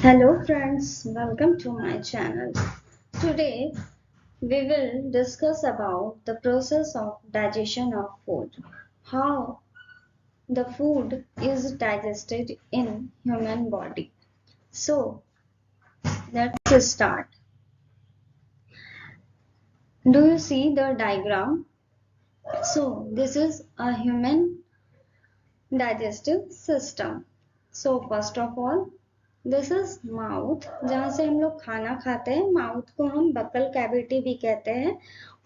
Hello friends, welcome to my channel. Today we will discuss about the process of digestion of food. How the food is digested in human body. So let's start. Do you see the diagram? So this is a human digestive system. So first of all this is mouth जहाँ से हम लोग खाना खाते हैं. Mouth को हम buccal cavity भी कहते हैं.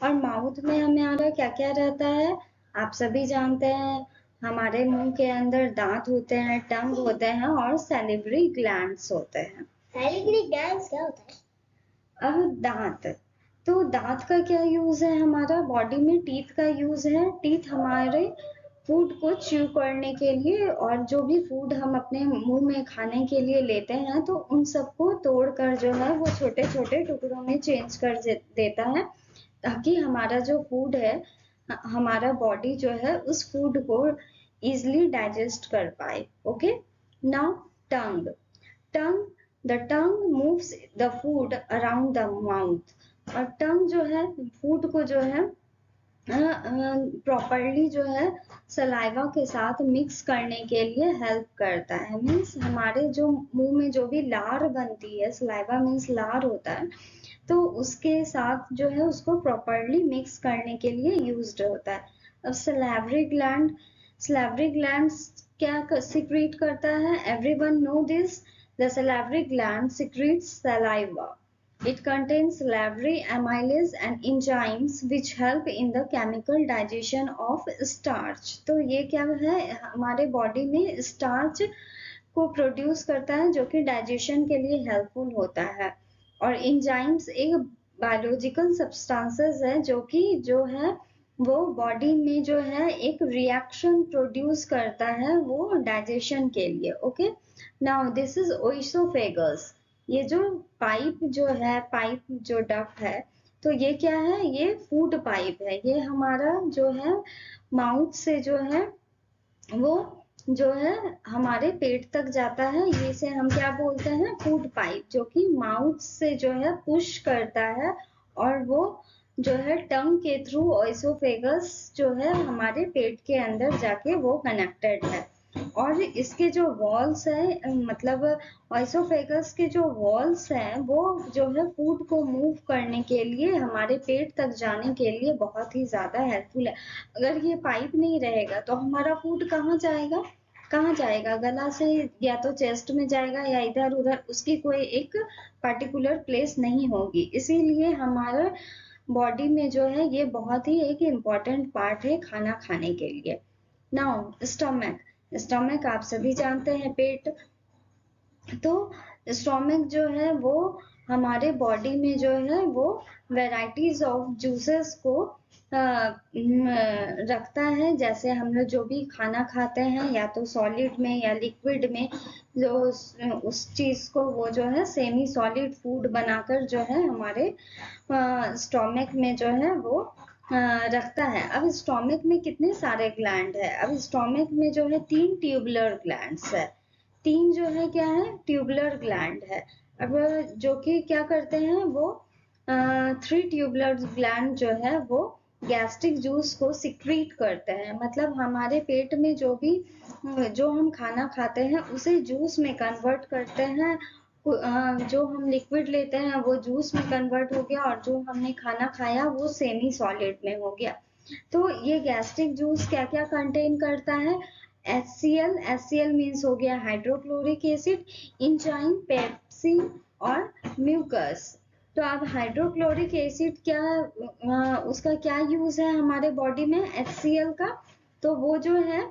और माउथ में हमारा क्या क्या रहता है आप सभी जानते हैं. हमारे मुंह के अंदर दांत होते हैं, टंग होते हैं और सैलिवरी ग्लैंड्स होते हैं. सैलिवरी ग्लैंड्स क्या होता है? अब दांत, तो दांत का क्या यूज है हमारा बॉडी में. टीथ का यूज है. टीथ हमारे फूड को च्यू करने के लिए और जो भी फूड हम अपने मुंह में खाने के लिए लेते हैं तो उन सबको तोड़कर जो है वो छोटे छोटे टुकड़ों में चेंज कर देता है ताकि हमारा जो फूड है हमारा बॉडी जो है उस फूड को इजिली डाइजेस्ट कर पाए. Okay, now tongue. Tongue the tongue moves the food around the mouth. और टंग जो है फूड को जो है प्रॉपरली जो है सलाइवा के साथ मिक्स करने के लिए हेल्प करता है. मीन्स हमारे जो मुंह में जो भी लार बनती है, सलाइवा मीन्स लार होता है, तो उसके साथ जो है उसको प्रॉपरली मिक्स करने के लिए यूज्ड होता है. अब सलाइवरी ग्लैंड क्या सिक्रीट करता है? Everyone know this. The salivary gland secretes saliva. It contains salivary amylase and enzymes which help in the chemical digestion of starch. तो ये क्या है हमारे बॉडी में स्टार्च को प्रोड्यूस करता है जो कि डाइजेशन के लिए हेल्पफुल होता है. और एंजाइम्स एक बायोलॉजिकल सब्सटेंसेस है जो कि जो है वो बॉडी में जो है एक रिएक्शन प्रोड्यूस करता है वो डाइजेशन के लिए. Okay, now this is oesophagus. ये जो पाइप जो डक्ट है, तो ये क्या है? ये फूड पाइप है. ये हमारा जो है माउथ से जो है वो जो है हमारे पेट तक जाता है. ये से हम क्या बोलते हैं? फूड पाइप, जो कि माउथ से जो है पुश करता है और वो जो है टंग के थ्रू ओइसोफेगस जो है हमारे पेट के अंदर जाके वो कनेक्टेड है. और इसके जो वॉल्स है मतलब ऑइसोफेगस के जो वॉल्स हैं वो जो है फूड को मूव करने के लिए हमारे पेट तक जाने के लिए बहुत ही ज्यादा हेल्पफुल है. अगर ये पाइप नहीं रहेगा तो हमारा फूड कहाँ जाएगा? कहाँ जाएगा? गला से या तो चेस्ट में जाएगा या इधर उधर, उसकी कोई एक पर्टिकुलर प्लेस नहीं होगी. इसीलिए हमारा बॉडी में जो है ये बहुत ही एक इम्पॉर्टेंट पार्ट है खाना खाने के लिए. Now stomach. स्टमक आप सभी जानते हैं, पेट. तो स्टोमक जो है वो हमारे बॉडी में जो है वो वेराइटीज ऑफ जूसेस को रखता है. जैसे हम लोग जो भी खाना खाते हैं या तो सॉलिड में या लिक्विड में, जो उस चीज को वो जो है सेमी सॉलिड फूड बनाकर जो है हमारे स्टोमक में जो है वो रखता है. अब स्टोमक में कितने सारे ग्लैंड है? अब स्टोमक में जो है 3 ट्यूबुलर ग्लैंड्स है. 3 जो है क्या है? ट्यूबुलर ग्लैंड है. अब जो कि क्या करते हैं वो 3 ट्यूबुलर ग्लैंड जो है वो गैस्ट्रिक जूस को सिक्रीट करते हैं. मतलब हमारे पेट में जो भी जो हम खाना खाते हैं उसे जूस में कन्वर्ट करते हैं. जो हम लिक्विड लेते हैं वो जूस में कन्वर्ट हो गया और जो हमने खाना खाया वो सेमी सॉलिड में हो गया. तो ये गैस्ट्रिक जूस क्या क्या कंटेन करता है? HCl मीन्स हो गया हाइड्रोक्लोरिक एसिड, इंजाइम, पेप्सिन और म्यूकस. तो अब हाइड्रोक्लोरिक एसिड क्या उसका क्या यूज है हमारे बॉडी में? HCl का. तो वो जो है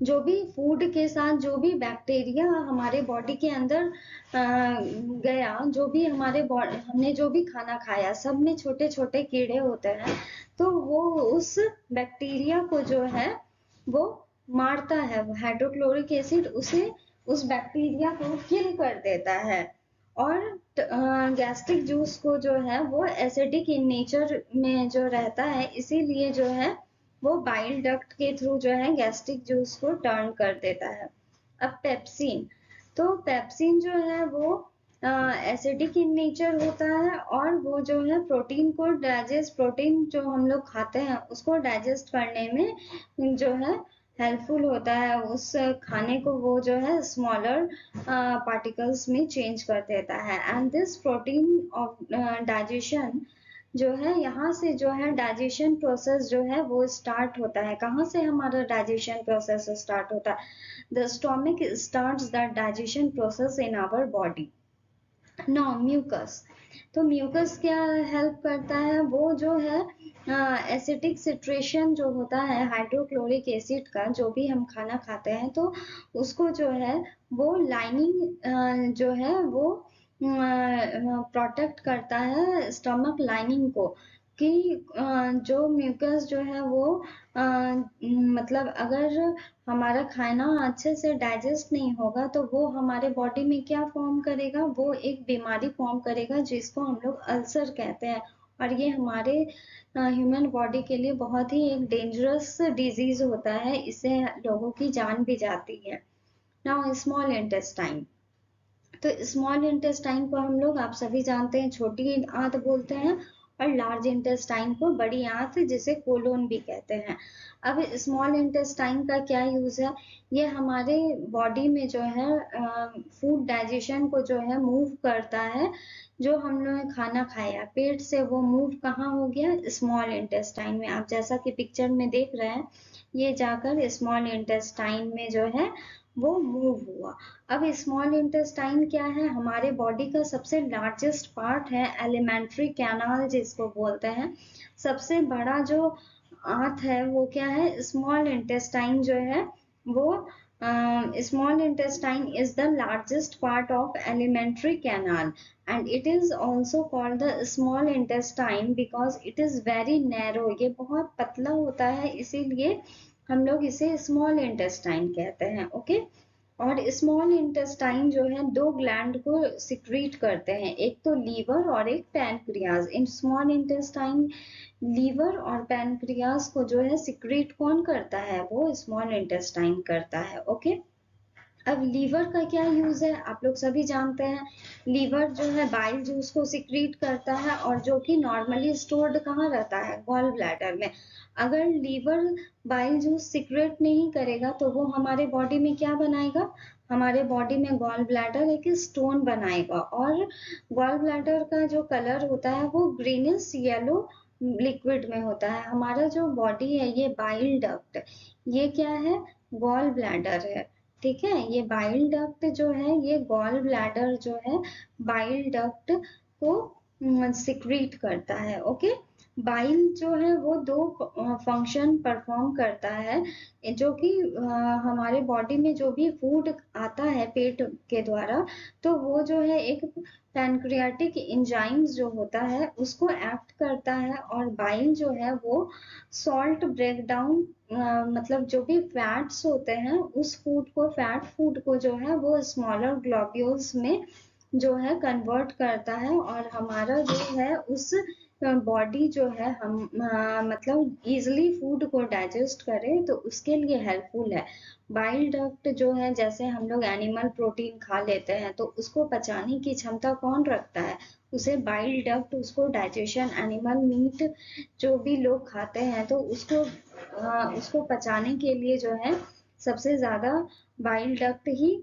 जो भी फूड के साथ जो भी बैक्टीरिया हमारे बॉडी के अंदर गया, जो भी हमारे हमने जो भी खाना खाया सब में छोटे छोटे कीड़े होते हैं, तो वो उस बैक्टीरिया को जो है वो मारता है. हाइड्रोक्लोरिक एसिड उसे उस बैक्टीरिया को किल कर देता है. और गैस्ट्रिक जूस को जो है वो एसिडिक इन नेचर में जो रहता है, इसीलिए जो है वो बाइल डक्ट के थ्रू जो है गैस्ट्रिक जूस को टर्न कर देता है. अब पेप्सिन. तो पेप्सिन जो है वो एसिडिक इन नेचर होता है और वो जो है प्रोटीन जो हम लोग खाते हैं उसको डाइजेस्ट करने में जो है हेल्पफुल होता है। उस खाने को वो जो है स्मॉलर पार्टिकल्स में चेंज कर देता है। And this protein of digestion जो है, यहाँ से जो है डाइजेशन प्रोसेस जो है वो स्टार्ट होता है। कहाँ से हमारा डाइजेशन प्रोसेस स्टार्ट होता है? The stomach starts the digestion process in our body. Now mucus, तो म्यूकस क्या हेल्प करता है? वो जो है एसिटिक सिट्रेशन जो होता है हाइड्रोक्लोरिक एसिड का, जो भी हम खाना खाते हैं तो उसको जो है वो लाइनिंग जो है वो प्रोटेक्ट करता है स्टमक लाइनिंग को, कि जो म्यूकस जो है वो मतलब अगर हमारा खाना अच्छे से डाइजेस्ट नहीं होगा तो वो हमारे बॉडी में क्या फॉर्म करेगा? वो एक बीमारी फॉर्म करेगा जिसको हम लोग अल्सर कहते हैं। और ये हमारे ह्यूमन बॉडी के लिए बहुत ही एक डेंजरस डिजीज होता है, इससे लोगों की जान भी जाती है। नाउ स्मॉल इंटेस्टाइन, तो स्मॉल इंटेस्टाइन को हम लोग, आप सभी जानते हैं, छोटी आंत बोलते हैं और लार्ज इंटेस्टाइन को बड़ी आंत जिसे कोलोन भी कहते हैं। अब स्मॉल इंटेस्टाइन का क्या यूज है? ये हमारे बॉडी में जो है फूड डाइजेशन को जो है मूव करता है। जो हम लोग ने खाना खाया पेट से वो मूव कहाँ हो गया? स्मॉल इंटेस्टाइन में। आप जैसा कि पिक्चर में देख रहे हैं, ये जाकर स्मॉल इंटेस्टाइन में जो है वो मूव हुआ। अब स्मॉल इंटेस्टाइन क्या है? हमारे बॉडी का सबसे लार्जेस्ट पार्ट है, एलिमेंट्री कैनाल जिसको बोलते हैं। सबसे बड़ा जो आंत है वो क्या है? स्मॉल इंटेस्टाइन जो है वो small intestine is the largest part of alimentary canal and it is also called the small intestine because it is very narrow. ये बहुत पतला होता है, इसीलिए हम लोग इसे स्मॉल इंटेस्टाइन कहते हैं। ओके, और स्मॉल इंटेस्टाइन जो है दो ग्लैंड को सिक्रीट करते हैं, एक तो लीवर और एक pancreas. In small intestine liver और पैनक्रियाज को जो है सिक्रीट कौन करता है? वो स्मॉल इंटेस्टाइन करता है। ओके, अब लीवर का क्या यूज है? आप लोग सभी जानते हैं, लीवर जो है बाइल जूस को सिक्रीट करता है और जो कि नॉर्मली स्टोर्ड कहाँ रहता है? गॉल ब्लैडर में। अगर लीवर बाइल जूस सिक्रेट नहीं करेगा तो वो हमारे बॉडी में क्या बनाएगा? हमारे बॉडी में गॉल ब्लैडर एक स्टोन बनाएगा और गॉल ब्लैडर का जो कलर होता है वो ग्रीनिश येलो लिक्विड में होता है। हमारा जो बॉडी है ये बाइल डक्ट, ये क्या है? गॉल ब्लैडर है। ठीक है, ये बाइल डक्ट जो है ये गॉल ब्लैडर जो है बाइल डक्ट को सिक्रीट करता है। ओके, बाइल जो है वो दो फंक्शन परफॉर्म करता है, जो कि हमारे बॉडी में जो भी फूड आता है पेट के द्वारा, तो वो जो है एक पैनक्रियाटिक एंजाइम्स जो होता है उसको एक्ट करता है। और बाइल जो है वो सॉल्ट ब्रेक डाउन, मतलब जो भी फैट्स होते हैं उस फूड को, फैट फूड को जो है वो स्मॉलर ग्लोब्यूल्स में जो है कन्वर्ट करता है और हमारा जो है उस बॉडी जो है हम मतलब इजिली फूड को डाइजेस्ट करे तो उसके लिए हेल्पफुल है। बाइल डक्ट जो है, जैसे हम लोग एनिमल प्रोटीन खा लेते हैं तो उसको पचाने की क्षमता कौन रखता है? उसे बाइल डक्ट, उसको डाइजेशन, एनिमल मीट जो भी लोग खाते हैं तो उसको पचाने के लिए जो है सबसे ज्यादा बाइल डक्ट ही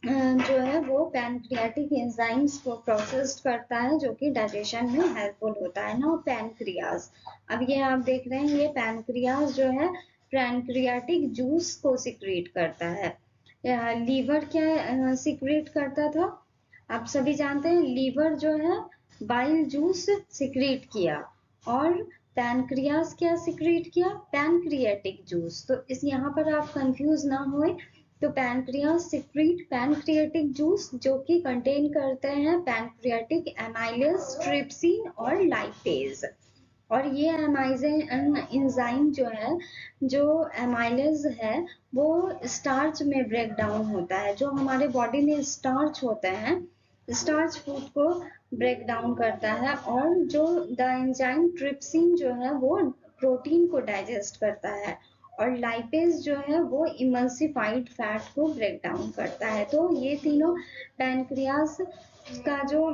जो है वो पैनक्रियाटिक एंजाइम्स को प्रोसेस करता है जो कि डाइजेशन में हेल्पफुल होता है ना। पैनक्रियाज, अब ये आप देख रहे हैं, ये पैनक्रियाज जो है पैनक्रियाटिक जूस को सिक्रीट करता है। लीवर क्या सिक्रीट करता था? आप सभी जानते हैं, लीवर जो है बाइल जूस सिक्रीट किया और पैनक्रियाज क्या सिक्रीट किया? Pancreatic juice. तो इस यहाँ पर आप कंफ्यूज ना होए, तो पैनक्रियाज सिक्रीट पैनक्रियाटिक जूस जो कि कंटेन करते हैं पैनक्रियाटिक एमाइलेज, ट्रिप्सिन और लाइपेज। और ये एंजाइम जो है, जो एमाइलेज है वो स्टार्च में ब्रेक डाउन होता है। जो हमारे बॉडी में स्टार्च होते हैं, स्टार्च फूड को ब्रेक डाउन करता है और जो द एंजाइम ट्रिप्सिन जो है वो प्रोटीन को डाइजेस्ट करता है। और लाइपेज जो है वो इमल्सिफाइड फैट को ब्रेक डाउन करता है। तो ये तीनों पैनक्रियास का जो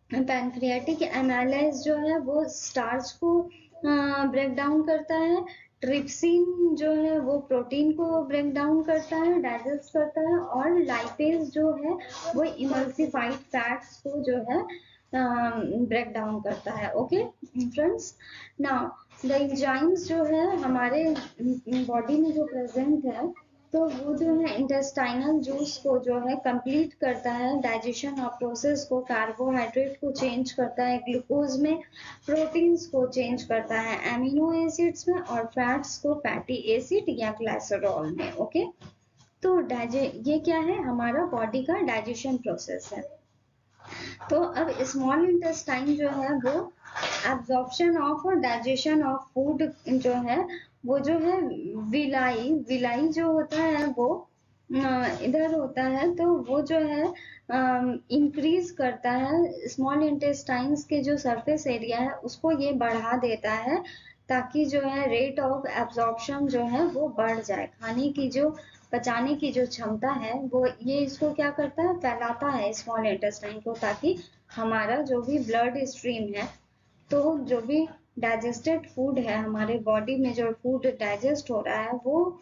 पैनक्रियाटिक एनालाइज जो है वो स्टार्च को ब्रेक डाउन करता है, ट्रिप्सिन जो है वो प्रोटीन को ब्रेक डाउन करता है, डाइजेस्ट करता है, और लाइपेज जो है वो इमल्सिफाइड फैट्स को जो है ब्रेक डाउन करता है। Okay friends, now the enzymes जो है हमारे बॉडी में जो प्रेजेंट है, तो वो जो है इंटेस्टाइनल जूस को जो है कंप्लीट करता है, डाइजेशन और प्रोसेस को, कार्बोहाइड्रेट को चेंज करता है ग्लूकोज में, प्रोटीन्स को चेंज करता है एमिनो एसिड्स में, और फैट्स को फैटी एसिड या ग्लाइसरॉल में। ओके, तो ये क्या है, हमारा बॉडी का डाइजेशन प्रोसेस है। तो अब स्मॉल इंटेस्टाइन जो है वो एब्जॉर्प्शन ऑफ और डाइजेशन ऑफ फूड जो है वो जो है विलाई जो होता है वो इधर होता है, तो वो जो है इंक्रीज करता है स्मॉल इंटेस्टाइन्स के जो सरफेस एरिया है उसको ये बढ़ा देता है, ताकि जो है रेट ऑफ एब्जॉर्प्शन जो है वो बढ़ जाए। खाने की जो पचाने की जो क्षमता है वो ये इसको क्या करता है, फैलाता है स्मॉल इंटेस्टाइन को, ताकि हमारा जो भी ब्लड स्ट्रीम है, तो जो भी डाइजेस्टेड फूड है हमारे बॉडी में, जो फूड डाइजेस्ट हो रहा है वो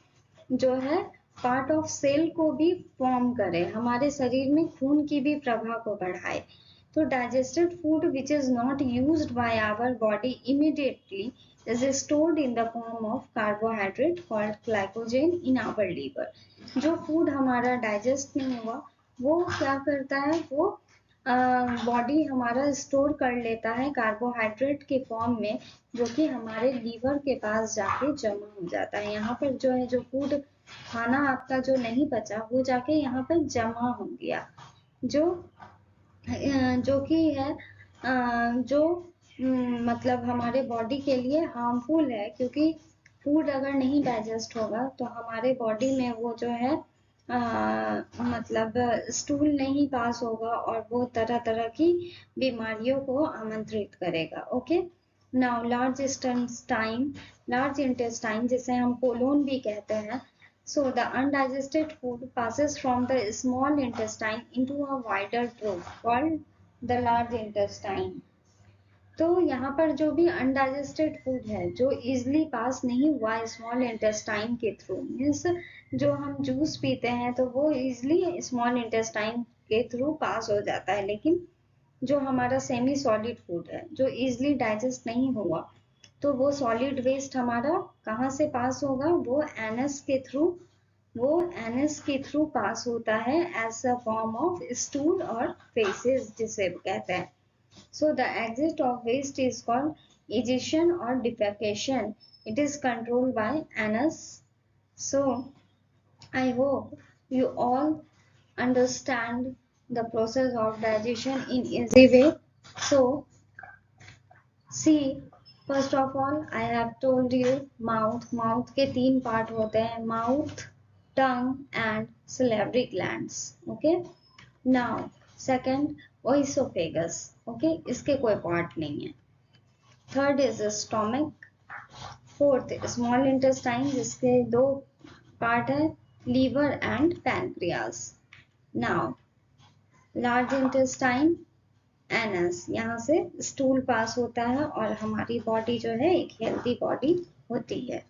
जो है पार्ट ऑफ सेल को भी फॉर्म करे, हमारे शरीर में खून की भी प्रवाह को बढ़ाए। तो digested food which is not used by our body immediately is stored in the form of carbohydrate called glycogen in our liver। जो फूड हमारा डाइजेस्ट नहीं हुआ वो क्या करता है, वो बॉडी हमारा स्टोर कर लेता है कार्बोहाइड्रेट के फॉर्म में, जो कि हमारे लीवर के पास जाके जमा हो जाता है। यहाँ पर जो है जो फूड खाना आपका जो नहीं बचा वो जाके यहाँ पर जमा हो गया, जो कि है जो मतलब हमारे बॉडी के लिए हार्मफुल है, क्योंकि फूड अगर नहीं डाइजेस्ट होगा तो हमारे बॉडी में वो जो है मतलब स्टूल नहीं पास होगा और वो तरह तरह की बीमारियों को आमंत्रित करेगा। ओके, नाउ लार्ज इंटेस्टाइन जिसे हम कोलोन भी कहते हैं, so the undigested food passes from the small intestine into a wider trough called the large intestine। तो यहाँ पर जो भी अनडाइजेस्टेड फूड है जो इजिली पास नहीं हुआ स्मॉल इंटेस्टाइन के थ्रू, मीन्स जो हम जूस पीते हैं तो वो इजिली स्मॉल इंटेस्टाइन के थ्रू पास हो जाता है, लेकिन जो हमारा सेमी सॉलिड फूड है जो इजिली डाइजेस्ट नहीं हुआ, तो वो सॉलिड वेस्ट हमारा कहाँ से पास होगा, वो एनएस के थ्रू पास होता है as a form of stool और फेसेस जिसे कहते हैं। So the exit of waste is called egestion or defecation. It is controlled by anus. So I hope you all understand the process of digestion in easy way. So see, first of all I have told you mouth के 3 part होते हैं, mouth, tongue and salivary glands। Okay, now second oesophagus. Okay, इसके कोई part नहीं है। Third is stomach. Fourth small intestine जिसके 2 part है, liver and pancreas. Now large intestine, anus, यहाँ से स्टूल पास होता है और हमारी बॉडी जो है एक हेल्दी बॉडी होती है।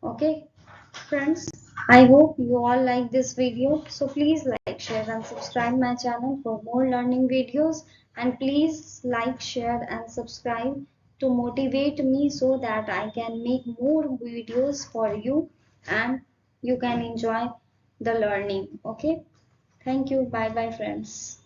Okay friends, I hope you all like this video, so please like, share and subscribe my channel for more learning videos, and please like, share and subscribe to motivate me so that I can make more videos for you and you can enjoy the learning. Okay, thank you, bye bye friends.